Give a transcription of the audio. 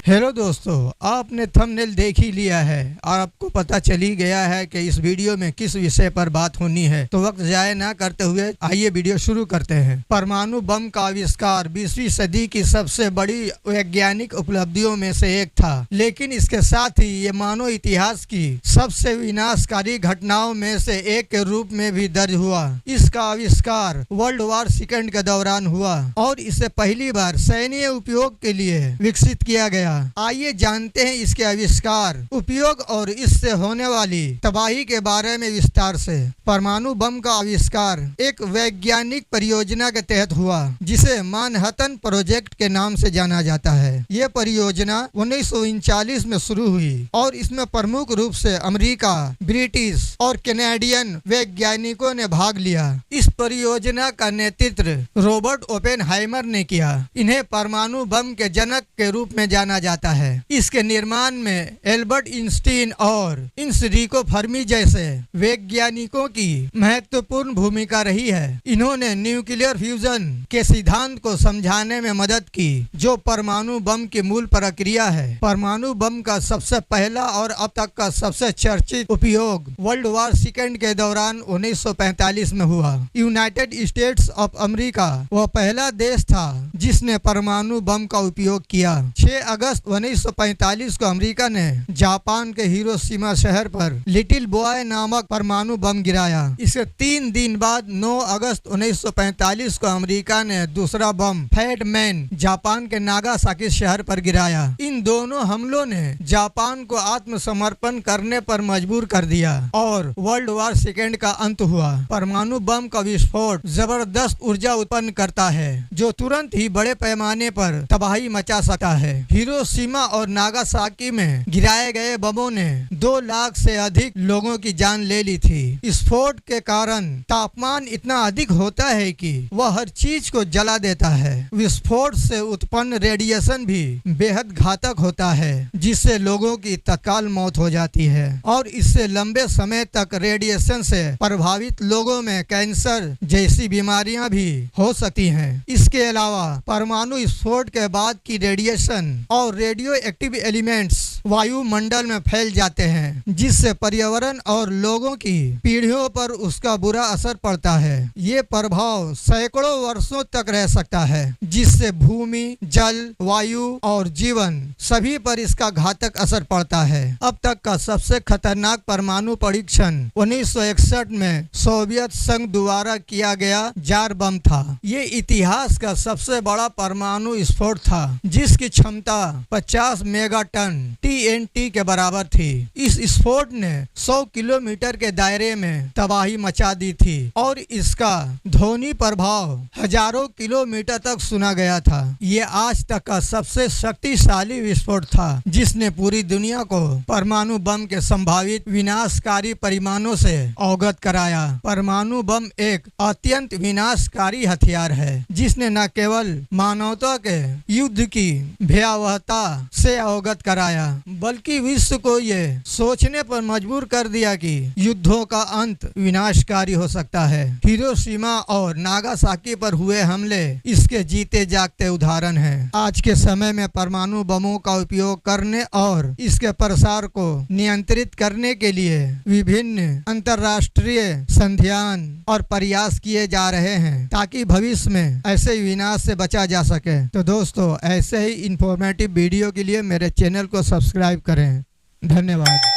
Hello दोस्तों, आपने thumbnail देख ही लिया है और आपको पता चल ही गया है कि इस वीडियो में किस विषय पर बात होनी है। तो वक्त जाया ना करते हुए आइए वीडियो शुरू करते हैं। परमाणु बम का आविष्कार 20वीं सदी की सबसे बड़ी वैज्ञानिक उपलब्धियों में से एक था, लेकिन इसके साथ ही ये मानव इतिहास की सबसे विनाशकारी घटनाओं में से एक के रूप में भी दर्ज हुआ। इसका आविष्कार वर्ल्ड वॉर सेकंड के दौरान हुआ और इसे पहली बार सैन्य उपयोग के लिए विकसित किया गया। आइए जानते हैं इसके आविष्कार, उपयोग और इससे होने वाली तबाही के बारे में विस्तार से। परमाणु बम का आविष्कार एक वैज्ञानिक परियोजना के तहत हुआ जिसे मैनहट्टन प्रोजेक्ट के नाम से जाना जाता है। ये परियोजना 1939 में शुरू हुई और इसमें प्रमुख रूप से अमेरिका, ब्रिटिश और कैनेडियन वैज्ञानिकों ने भाग लिया। इस परियोजना का नेतृत्व रॉबर्ट ओपेनहाइमर ने किया। इन्हें परमाणु बम के जनक के रूप में जाना जाता है। इसके निर्माण में एल्बर्ट आइंस्टीन और एनरिको फर्मी जैसे वैज्ञानिकों की महत्वपूर्ण भूमिका रही है। इन्होंने न्यूक्लियर फ्यूजन के सिद्धांत को समझाने में मदद की, जो परमाणु बम की मूल प्रक्रिया है। परमाणु बम का सबसे पहला और अब तक का सबसे चर्चित उपयोग वर्ल्ड वॉर सेकंड के दौरान 1945 में हुआ। यूनाइटेड स्टेट्स ऑफ अमेरिका वह पहला देश था जिसने परमाणु बम का उपयोग किया। 6 अगस्त 1945 को अमेरिका ने जापान के हिरोशिमा शहर पर लिटिल बॉय नामक परमाणु बम गिराया। इसके 3 दिन बाद 9 अगस्त 1945 को अमेरिका ने दूसरा बम फैट मैन जापान के नागासाकी शहर पर गिराया। इन दोनों हमलों ने जापान को आत्मसमर्पण करने पर मजबूर कर दिया और वर्ल्ड वॉर सेकेंड का अंत हुआ। परमाणु बम का विस्फोट जबरदस्त ऊर्जा उत्पन्न करता है जो तुरंत ही बड़े पैमाने पर तबाही मचा सकता है। हिरोशिमा और नागासाकी में गिराए गए बमों ने 2 लाख से अधिक लोगों की जान ले ली थी। विस्फोट के कारण तापमान इतना अधिक होता है कि वह हर चीज को जला देता है। विस्फोट से उत्पन्न रेडिएशन भी बेहद घातक होता है, जिससे लोगों की तत्काल मौत हो जाती है और इससे लंबे समय तक रेडिएशन से प्रभावित लोगों में कैंसर जैसी बीमारियां भी हो सकती हैं। इसके अलावा परमाणु विस्फोट के बाद की रेडिएशन और रेडियो एक्टिव एलिमेंट्स वायुमंडल में फैल जाते हैं, जिससे पर्यावरण और लोगों की पीढ़ियों पर उसका बुरा असर पड़ता है। ये प्रभाव सैकड़ों वर्षों तक रह सकता है, जिससे भूमि, जल, वायु और जीवन सभी पर इसका घातक असर पड़ता है। अब तक का सबसे खतरनाक परमाणु परीक्षण 1961 में सोवियत संघ द्वारा किया गया जार बम था। ये इतिहास का सबसे बड़ा परमाणु विस्फोट था, जिसकी क्षमता 50 मेगाटन TNT के बराबर थी। इस विस्फोट ने 100 किलोमीटर के दायरे में तबाही मचा दी थी और इसका ध्वनि प्रभाव हजारों किलोमीटर तक सुना गया था। ये आज तक का सबसे शक्तिशाली विस्फोट था, जिसने पूरी दुनिया को परमाणु बम के संभावित विनाशकारी परिमाणों से अवगत कराया। परमाणु बम एक अत्यंत विनाशकारी हथियार है, जिसने न केवल मानवता के युद्ध की भयावहता से अवगत कराया, बल्कि विश्व को ये सोचने पर मजबूर कर दिया कि युद्धों का अंत विनाशकारी हो सकता है। हिरोशिमा और नागासाकी पर हुए हमले इसके जीते जागते उदाहरण हैं। आज के समय में परमाणु बमों का उपयोग करने और इसके प्रसार को नियंत्रित करने के लिए विभिन्न अंतर्राष्ट्रीय संध्यान और प्रयास किए जा रहे हैं, ताकि भविष्य में ऐसे विनाश से बचा जा सके। तो दोस्तों, ऐसे ही इंफॉर्मेटिव वीडियो के लिए मेरे चैनल को सब्सक्राइब करें। धन्यवाद।